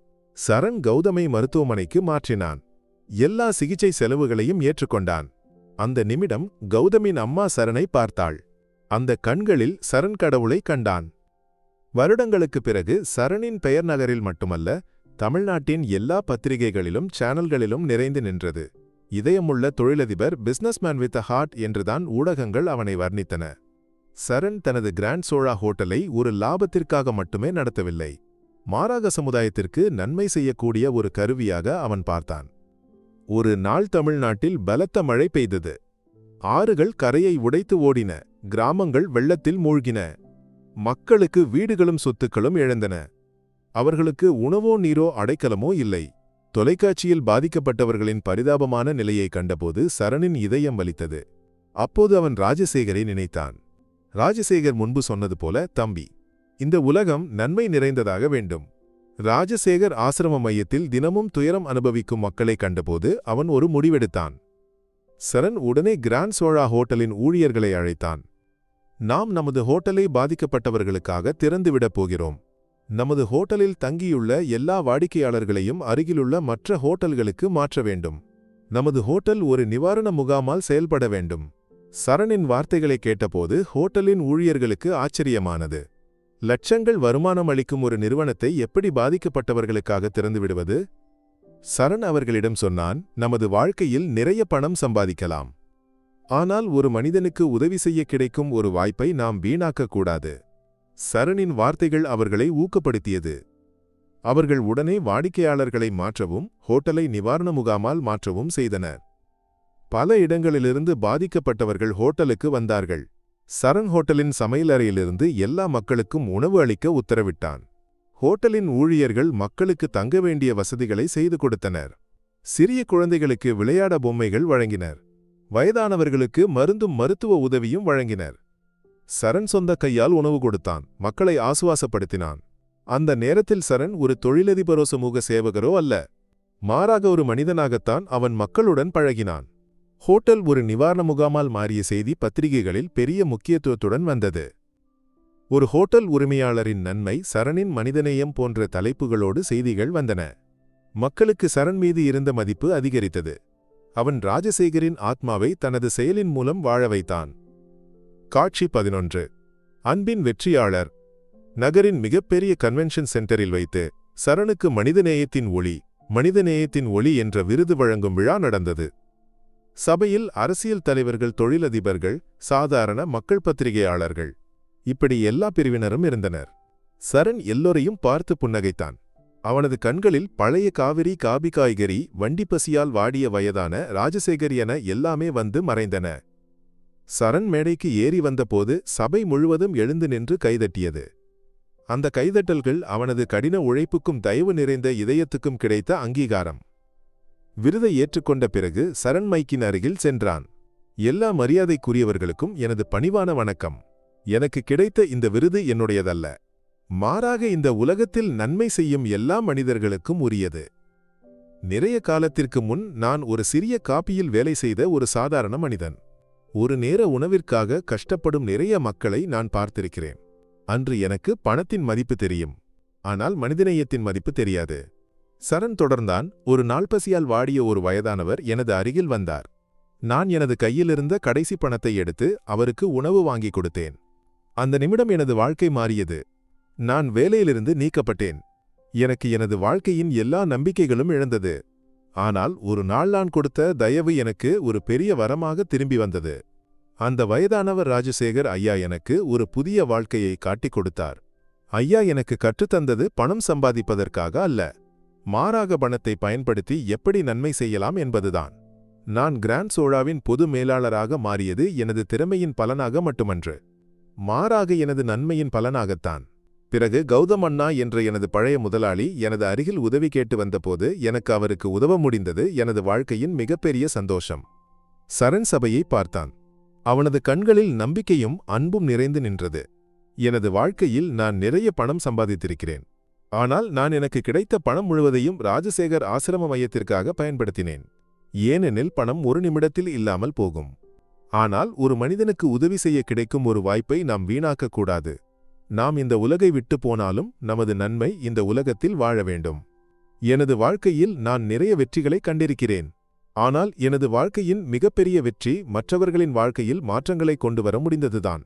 சரண் கௌதமை மருத்துவமனைக்கு மாற்றினான். எல்லா சிகிச்சை செலவுகளையும் ஏற்றுக்கொண்டான். அந்த நிமிடம் கௌதமின் அம்மா சரணை பார்த்தாள். அந்த கண்களில் சரண் கடவுளை கண்டான். வருடங்களுக்குப் பிறகு சரணின் பெயர் நகரில் மட்டுமல்ல, தமிழ்நாட்டின் எல்லா பத்திரிகைகளிலும் சேனல்களிலும் நிறைந்து நின்றது. இதயமுள்ள தொழிலதிபர், பிசினஸ்மேன் வித் அ ஹார்ட் என்றுதான் ஊடகங்கள் அவனை வர்ணித்தன. சரண் தனது கிராண்ட் சோழா ஹோட்டலை ஒரு லாபத்திற்காக மட்டுமே நடத்தவில்லை, மாறாக சமுதாயத்திற்கு நன்மை செய்யக்கூடிய ஒரு கருவியாக அவன் பார்த்தான். ஒரு நாள் தமிழ்நாட்டில் பலத்த மழை பெய்தது. ஆறுகள் கரையை உடைத்து ஓடின. கிராமங்கள் வெள்ளத்தில் மூழ்கின. மக்களுக்கு வீடுகளும் சொத்துக்களும் இழந்தன. அவர்களுக்கு உணவோ நீரோ அடைக்கலமோ இல்லை. தொலைக்காட்சியில் பாதிக்கப்பட்டவர்களின் பரிதாபமான நிலையை கண்டபோது சரணின் இதயம் வலித்தது. அப்போது அவன் ராஜசேகரை நினைத்தான். ராஜசேகர் முன்பு சொன்னது போல, தம்பி, இந்த உலகம் நன்மை நிறைந்ததாக வேண்டும். ராஜசேகர் ஆசிரம மையத்தில் தினமும் துயரம் அனுபவிக்கும் மக்களை கண்டபோது அவன் ஒரு முடிவெடுத்தான். சரண் உடனே கிராண்ட் சோழா ஹோட்டலின் ஊழியர்களை அழைத்தான். நாம் நமது ஹோட்டலை பாதிக்கப்பட்டவர்களுக்காக திறந்துவிடப் போகிறோம். நமது ஹோட்டலில் தங்கியுள்ள எல்லா வாடிக்கையாளர்களையும் அருகிலுள்ள மற்ற ஹோட்டல்களுக்கு மாற்ற வேண்டும். நமது ஹோட்டல் ஒரு நிவாரண முகாமால் செயல்பட வேண்டும். சரணின் வார்த்தைகளை கேட்டபோது ஹோட்டலின் ஊழியர்களுக்கு ஆச்சரியமானது. லட்சங்கள் வருமானம் அளிக்கும் ஒரு நிறுவனத்தை எப்படி பாதிக்கப்பட்டவர்களுக்காக திறந்துவிடுவது? சரண் அவர்களிடம் சொன்னான், நமது வாழ்க்கையில் நிறைய பணம் சம்பாதிக்கலாம். ஆனால் ஒரு மனிதனுக்கு உதவி செய்ய கிடைக்கும் ஒரு வாய்ப்பை நாம் வீணாக்கக்கூடாது. சரணின் வார்த்தைகள் அவர்களை ஊக்கப்படுத்தியது. அவர்கள் உடனே வாடிக்கையாளர்களை மாற்றவும் ஹோட்டலை நிவாரண முகாமால் மாற்றவும் செய்தனர். பல இடங்களிலிருந்து பாதிக்கப்பட்டவர்கள் ஹோட்டலுக்கு வந்தார்கள். சரண் ஹோட்டலின் சமையலறையிலிருந்து எல்லா மக்களுக்கும் உணவு அளிக்க உத்தரவிட்டான். ஹோட்டலின் ஊழியர்கள் மக்களுக்கு தங்க வேண்டிய வசதிகளை செய்து கொடுத்தனர். சிறிய குழந்தைகளுக்கு விளையாட பொம்மைகள் வழங்கினர். வயதானவர்களுக்கு மருந்தும் மருத்துவ உதவியும் வழங்கினர். சரண் சொந்த கையால் உணவு கொடுத்தான், மக்களை ஆசுவாசப்படுத்தினான். அந்த நேரத்தில் சரண் ஒரு தொழிலதிபரோ சமூக சேவகரோ அல்ல, மாறாக ஒரு மனிதனாகத்தான் அவன் மக்களுடன் பழகினான். ஹோட்டல் ஒரு நிவாரண முகாமால் மாறிய செய்தி பத்திரிகைகளில் பெரிய முக்கியத்துவத்துடன் வந்தது. ஒரு ஹோட்டல் உரிமையாளரின் நன்மை, சரணின் மனிதநேயம் போன்ற தலைப்புகளோடு செய்திகள் வந்தன. மக்களுக்கு சரண் மீது இருந்த மதிப்பு அதிகரித்தது. அவன் ராஜசேகரின் ஆத்மாவை தனது செயலின் மூலம் வாழ வைத்தான். காட்சி 11. அன்பின் வெற்றியாளர். நகரின் மிகப்பெரிய கன்வென்ஷன் சென்டரில் வைத்து சரணுக்கு மனிதநேயத்தின் ஒளி என்ற விருது வழங்கும் விழா நடந்தது. சபையில் அரசியல் தலைவர்கள், தொழிலதிபர்கள், சாதாரண மக்கள், பத்திரிகையாளர்கள், இப்படி எல்லா பிரிவினரும் இருந்தனர். சரண் எல்லோரையும் பார்த்து புன்னகைத்தான். அவனது கண்களில் பழைய காவிரி, காய்கறி, வண்டிப்பசியால் வாடிய வயதான ராஜசேகர் என எல்லாமே வந்து மறைந்தன. சரண் மேடைக்கு ஏறி வந்தபோது சபை முழுவதும் எழுந்து நின்று கைதட்டியது. அந்த கைதட்டல்கள் அவனது கடின உழைப்புக்கும் தயவு நிறைந்த இதயத்துக்கும் கிடைத்த அங்கீகாரம். விருதை ஏற்றுக்கொண்ட பிறகு சரண் மைக்கின் அருகில் சென்றான். எல்லா மரியாதைக்குரியவர்களுக்கும் எனது பணிவான வணக்கம். எனக்கு கிடைத்த இந்த விருது என்னுடையதல்ல, மாறாக இந்த உலகத்தில் நன்மை செய்யும் எல்லா மனிதர்களுக்கும் உரியது. நிறைய காலத்திற்கு முன் நான் ஒரு சிறிய காப்பியில் வேலை செய்த ஒரு சாதாரண மனிதன். ஒரு நேர உணவிற்காக கஷ்டப்படும் நிறைய மக்களை நான் பார்த்திருக்கிறேன். அன்று எனக்கு பணத்தின் மதிப்பு தெரியும், ஆனால் மனிதநேயத்தின் மதிப்பு தெரியாது. சரண் தொடர்ந்தான். ஒரு நாள் பசியால் வாடிய ஒரு வயதானவர் எனது அருகில் வந்தார். நான் எனது கையிலிருந்த கடைசி பணத்தை எடுத்து அவருக்கு உணவு வாங்கி கொடுத்தேன். அந்த நிமிடம் எனது வாழ்க்கை மாறியது. நான் வேலையிலிருந்து நீக்கப்பட்டேன். எனக்கு எனது வாழ்க்கையின் எல்லா நம்பிக்கைகளும் இழந்தது. ஆனால் ஒரு நாள் நான் கொடுத்த தயவு எனக்கு ஒரு பெரிய வரமாக திரும்பி வந்தது. அந்த வயதானவர் ராஜசேகர் ஐயா எனக்கு ஒரு புதிய வாழ்க்கையை காட்டிக் கொடுத்தார். ஐயா எனக்கு கற்றுத்தந்தது பணம் சம்பாதிப்பதற்காக அல்ல, மாறாக பணத்தை பயன்படுத்தி எப்படி நன்மை செய்யலாம் என்பதுதான். நான் கிராண்ட் சோழாவின் பொது மேலாளராக மாறியது எனது திறமையின் பலனாக மட்டுமன்று, மாறாக எனது நன்மையின் பலனாகத்தான். பிறகு கௌதம் அண்ணா என்ற எனது பழைய முதலாளி எனது அருகில் உதவி கேட்டு வந்தபோது எனக்கு அவருக்கு உதவ முடிந்தது எனது வாழ்க்கையின் மிகப்பெரிய சந்தோஷம். சரண் சபையை பார்த்தான். அவனது கண்களில் நம்பிக்கையும் அன்பும் நிறைந்து நின்றது. எனது வாழ்க்கையில் நான் நிறைய பணம் சம்பாதித்திருக்கிறேன், ஆனால் நான் எனக்கு கிடைத்த பணம் முழுவதையும் ராஜசேகர் ஆசிரம மையத்திற்காக பயன்படுத்தினேன். ஏனெனில் பணம் ஒரு நிமிடத்தில் இல்லாமல் போகும். ஆனால் ஒரு மனிதனுக்கு உதவி செய்ய கிடைக்கும் ஒரு வாய்ப்பை நாம் வீணாக்கக்கூடாது. நாம் இந்த உலகை விட்டு போனாலும் நமது நன்மை இந்த உலகத்தில் வாழ வேண்டும். எனது வாழ்க்கையில் நான் நிறைய வெற்றிகளை கண்டிருக்கிறேன், ஆனால் எனது வாழ்க்கையின் மிகப்பெரிய வெற்றி மற்றவர்களின் வாழ்க்கையில் மாற்றங்களை கொண்டு வர முடிந்ததுதான்.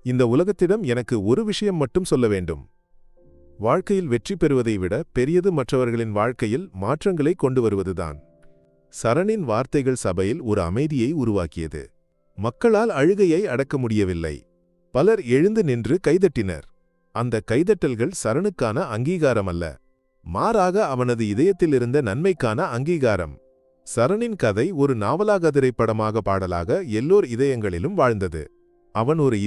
இந்த உலகத்திடம் எனக்கு ஒரு விஷயம் மட்டும் சொல்ல வேண்டும். வாழ்க்கையில் வெற்றி பெறுவதை விட பெரியது மற்றவர்களின் வாழ்க்கையில் மாற்றங்களை கொண்டு வருவதுதான். சரணின் வார்த்தைகள் சபையில் ஒரு அமைதியை உருவாக்கியது. மக்களால் அழுகையை அடக்க முடியவில்லை. பலர் எழுந்து நின்று கைதட்டினர். அந்த கைதட்டல்கள் சரணுக்கான அங்கீகாரமல்ல, மாறாக அவனது இதயத்தில் இருந்த நன்மைக்கான அங்கீகாரம். சரணின் கதை ஒரு நாவலாக, திரைப்படமாக, பாடலாக எல்லோர் இதயங்களிலும் வாழ்ந்தது. அவன் ஒரு